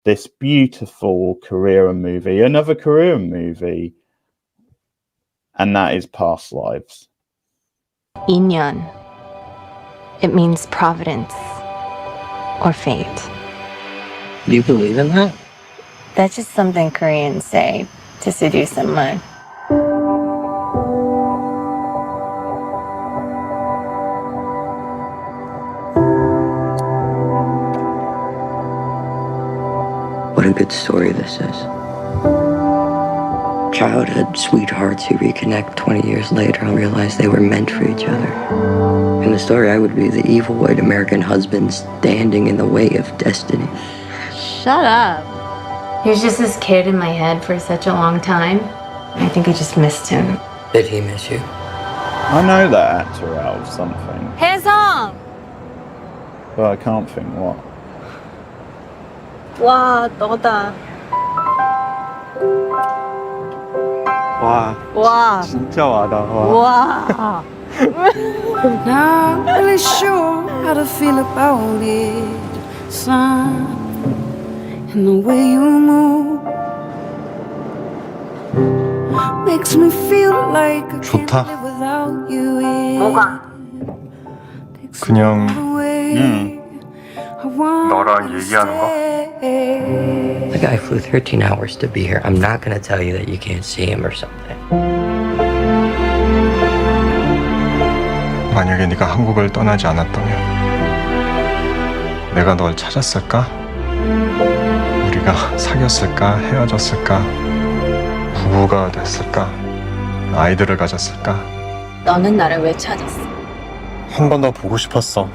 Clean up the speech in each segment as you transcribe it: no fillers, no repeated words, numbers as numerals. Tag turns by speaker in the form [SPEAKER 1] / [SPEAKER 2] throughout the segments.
[SPEAKER 1] this beautiful Korean movie, another Korean movie, and that is Past Lives.
[SPEAKER 2] 인연. It means providence or fate.
[SPEAKER 3] Do you believe in that?
[SPEAKER 2] That's just something Koreans say to seduce someone.
[SPEAKER 3] What a good story this is. Childhood sweethearts who reconnect 20 years later and realize they were meant for each other. In the story, I would be the evil white American husband standing in the way of destiny.
[SPEAKER 2] Shut up. He was just this kid in my head for such a long time. I think I just missed him.
[SPEAKER 3] Did he miss you?
[SPEAKER 1] I know that actor out of something,
[SPEAKER 2] 혜성!
[SPEAKER 1] but I can't think what.
[SPEAKER 2] 와, 너다.
[SPEAKER 4] 와,
[SPEAKER 2] 와.
[SPEAKER 4] 진짜 와다.
[SPEAKER 2] 와.
[SPEAKER 5] Not really sure how to feel about it, son. And the way you move makes me feel like I can't
[SPEAKER 4] 좋다.
[SPEAKER 5] live without you.
[SPEAKER 2] 뭐가?
[SPEAKER 4] 그냥
[SPEAKER 5] 너랑
[SPEAKER 4] 너랑 얘기하는 거?
[SPEAKER 3] The guy flew 13 hours to be here. I'm not gonna tell you that you can't see him or something.
[SPEAKER 4] 만약에 네가 한국을 떠나지 않았다면 내가 널 찾았을까? 우리가 사귀었을까? 헤어졌을까? 부부가 됐을까? 아이들을 가졌을까?
[SPEAKER 2] 너는 나를 왜 찾았어?
[SPEAKER 4] 한 번 더 보고 싶었어.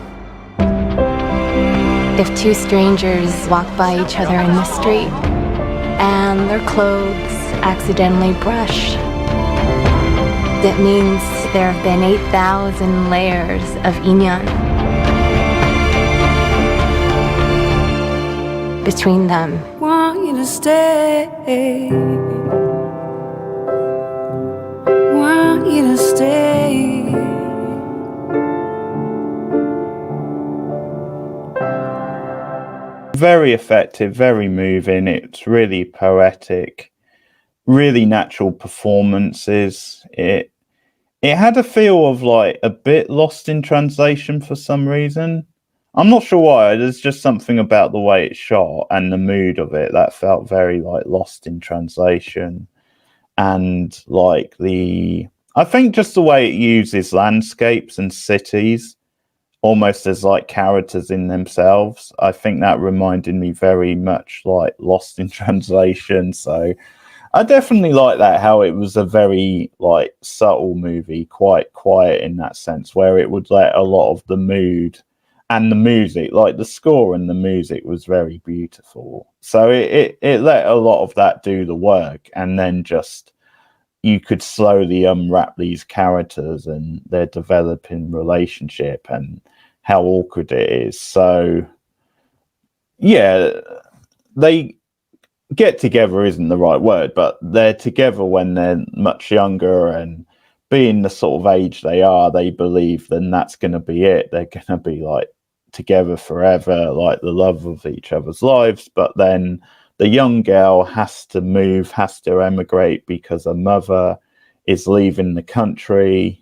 [SPEAKER 2] If two strangers walk by each other in the street and their clothes accidentally brush, that means there have been 8,000 layers of inyan between them.
[SPEAKER 5] Want you to stay. Want you to stay.
[SPEAKER 1] Very effective, very moving. It's really poetic, really natural performances. It had a feel of like a bit lost in translation for some reason. I'm not sure why. There's just something about the way it's shot and the mood of it that felt very like lost in translation. And like I think just the way it uses landscapes and cities almost as like characters in themselves. I think that reminded me very much like Lost in Translation. So I definitely like that, how it was a very like subtle movie, quite quiet in that sense, where it would let a lot of the mood and the music, like the score and the music was very beautiful. So it let a lot of that do the work, and then just you could slowly unwrap these characters and their developing relationship and how awkward it is. So yeah, they get together isn't the right word, but they're together when they're much younger, and being the sort of age they are, they believe then that's going to be it. They're going to be like together forever, like the love of each other's lives. But then the young girl has to move, has to emigrate because her mother is leaving the country,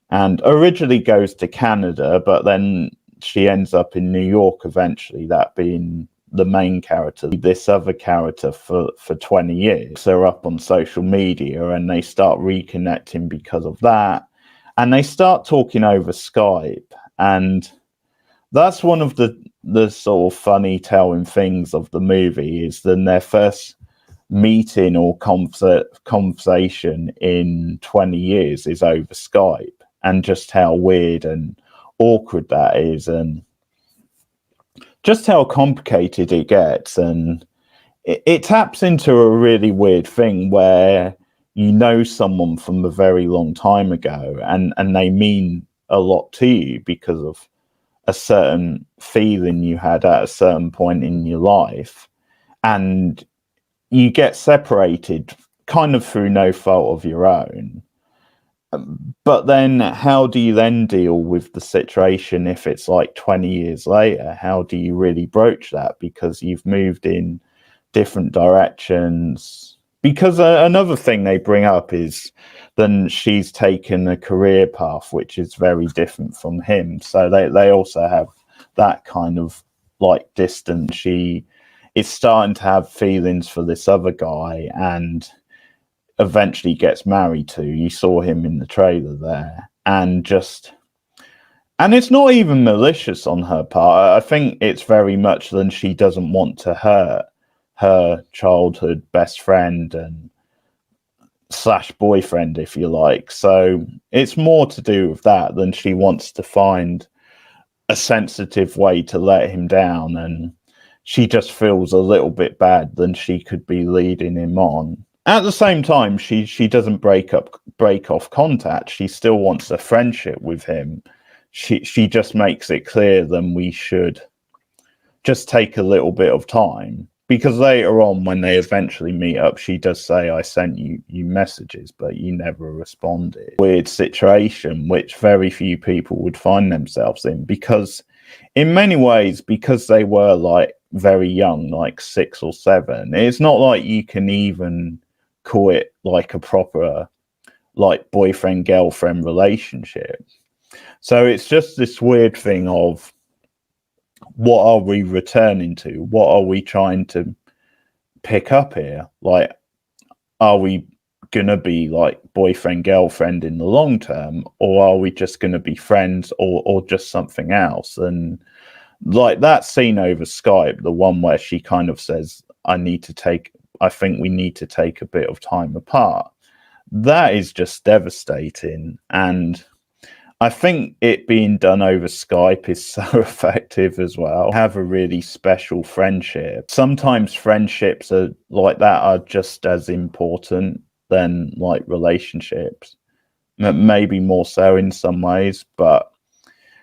[SPEAKER 1] and originally goes to Canada, but then she ends up in New York eventually, that being the main character. This other character for 20 years. They're up on social media and they start reconnecting because of that. And they start talking over Skype. And that's one of the sort of funny telling things of the movie, is then their first meeting or conversation in 20 years is over Skype. And just how weird and awkward that is, and just how complicated it gets. And it taps into a really weird thing where you know someone from a very long time ago, and they mean a lot to you because of a certain feeling you had at a certain point in your life, and you get separated kind of through no fault of your own. But then how do you then deal with the situation if it's like 20 years later? How do you really broach that? Because you've moved in different directions. Because another thing they bring up is then she's taken a career path which is very different from him. So they also have that kind of like distance. She is starting to have feelings for this other guy and eventually gets married to. You saw him in the trailer there. And it's not even malicious on her part. I think it's very much than she doesn't want to hurt her childhood best friend and / boyfriend, if you like. So it's more to do with that than she wants to find a sensitive way to let him down, and she just feels a little bit bad than she could be leading him on. At the same time, she doesn't break off contact. She still wants a friendship with him. She just makes it clear that we should just take a little bit of time, because later on when they eventually meet up, she does say, I sent you messages, but you never responded. Weird situation, which very few people would find themselves in, because in many ways, because they were like very young, like 6 or 7, it's not like you can even call it like a proper like boyfriend girlfriend relationship. So it's just this weird thing of, what are we returning to? What are we trying to pick up here? Like, are we gonna be like boyfriend girlfriend in the long term, or are we just gonna be friends, or just something else? And like that scene over Skype, the one where she kind of says, I think we need to take a bit of time apart, that is just devastating. And I think it being done over Skype is so effective as well. Have a really special friendship. Sometimes friendships are like that are just as important than like relationships. Maybe more so in some ways, but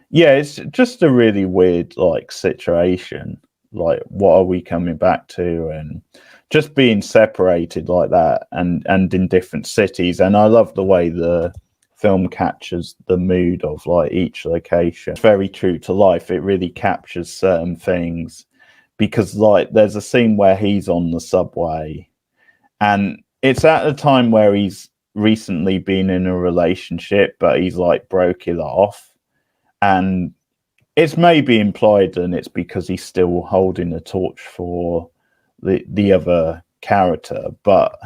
[SPEAKER 1] yeah, it's just a really weird like situation. Like, what are we coming back to? And just being separated like that, and in different cities. And I love the way the film captures the mood of like each location. It's very true to life. It really captures certain things, because like there's a scene where he's on the subway, and it's at a time where he's recently been in a relationship, but he's like broke it off, and it's maybe implied and it's because he's still holding a torch for the other character, but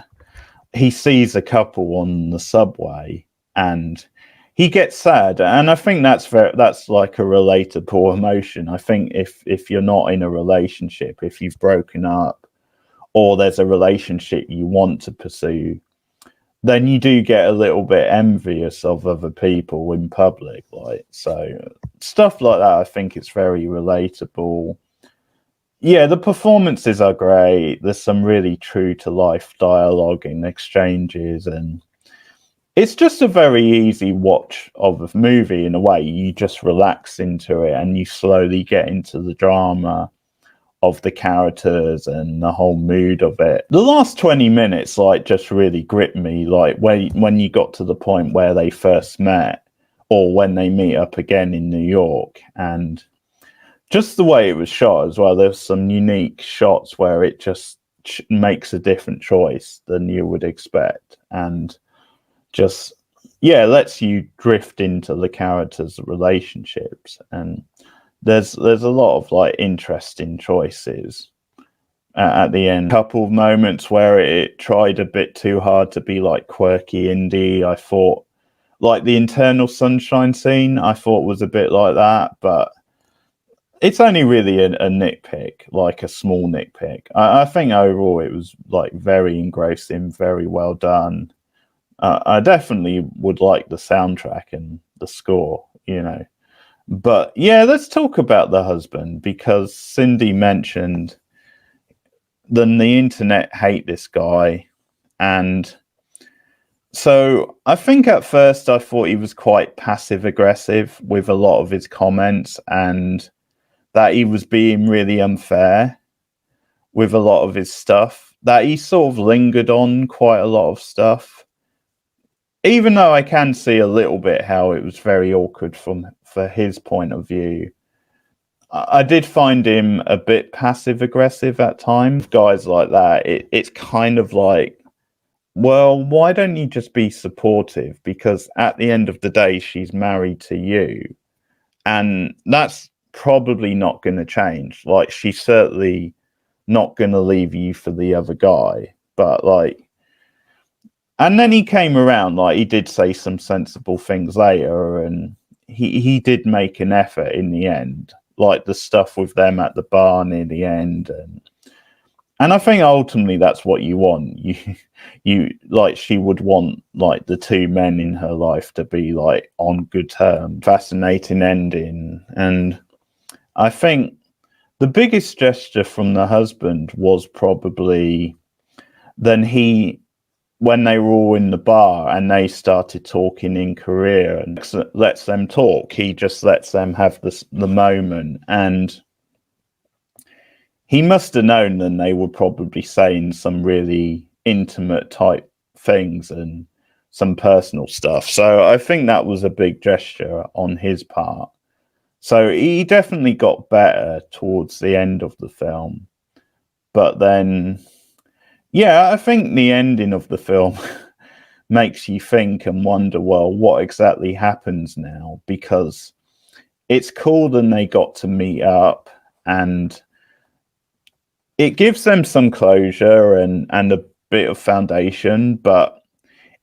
[SPEAKER 1] he sees a couple on the subway and he gets sad. And I think that's like a relatable emotion. I think if you're not in a relationship, if you've broken up, or there's a relationship you want to pursue, then you do get a little bit envious of other people in public. Like, so stuff like that, I think it's very relatable. Yeah, the performances are great. There's some really true to life dialogue and exchanges, and it's just a very easy watch of a movie in a way. You just relax into it and you slowly get into the drama of the characters and the whole mood of it. The last 20 minutes like just really gripped me, like when you got to the point where they first met, or when they meet up again in New York, and just the way it was shot as well. There's some unique shots where it just makes a different choice than you would expect, and just lets you drift into the characters' relationships. And there's a lot of like interesting choices at the end. A couple of moments where it tried a bit too hard to be like quirky indie. I thought like the Internal Sunshine scene, I thought was a bit like that, but it's only really a nitpick, like a small nitpick. I think overall it was like very engrossing, very well done. I definitely would like the soundtrack and the score, you know. But yeah, let's talk about the husband, because Cindy mentioned then the internet hate this guy. And so I think at first I thought he was quite passive aggressive with a lot of his comments, and that he was being really unfair with a lot of his stuff, that he sort of lingered on quite a lot of stuff, even though I can see a little bit how it was very awkward for his point of view. I did find him a bit passive aggressive at times. Guys like that, it's kind of like, well, why don't you just be supportive? Because at the end of the day, she's married to you. And that's probably not going to change. Like, she's certainly not going to leave you for the other guy. But, like, and then he came around, like, he did say some sensible things later, and he did make an effort in the end. Like, the stuff with them at the bar near the end, and I think ultimately that's what you want. You like, she would want like the two men in her life to be like on good terms. Fascinating ending. And I think the biggest gesture from the husband was probably when they were all in the bar and they started talking in Korea, and lets them talk. He just lets them have the moment, and he must have known that they were probably saying some really intimate type things and some personal stuff. So I think that was a big gesture on his part. So he definitely got better towards the end of the film. But then, yeah, I think the ending of the film makes you think and wonder, well, what exactly happens now? Because it's cool that they got to meet up, and it gives them some closure and a bit of foundation, but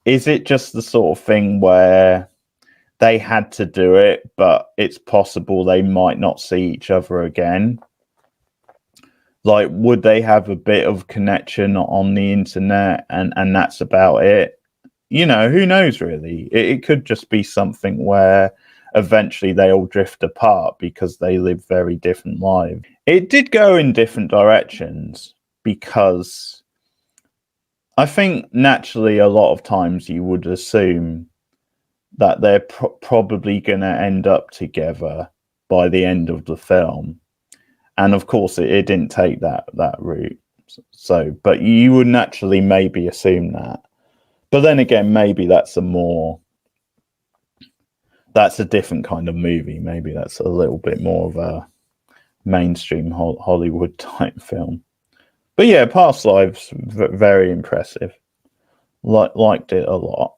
[SPEAKER 1] is it just the sort of thing where they had to do it, but it's possible they might not see each other again? Like, would they have a bit of connection on the internet and that's about it? You know, who knows, really? It could just be something where eventually they all drift apart because they live very different lives. It did go in different directions because I think naturally a lot of times you would assume that they're probably going to end up together by the end of the film. And of course it didn't take that route. So, but you would naturally maybe assume that. But then again, maybe that's a different kind of movie. Maybe that's a little bit more of a mainstream Hollywood type film. But yeah, Past Lives, very impressive. Liked it a lot.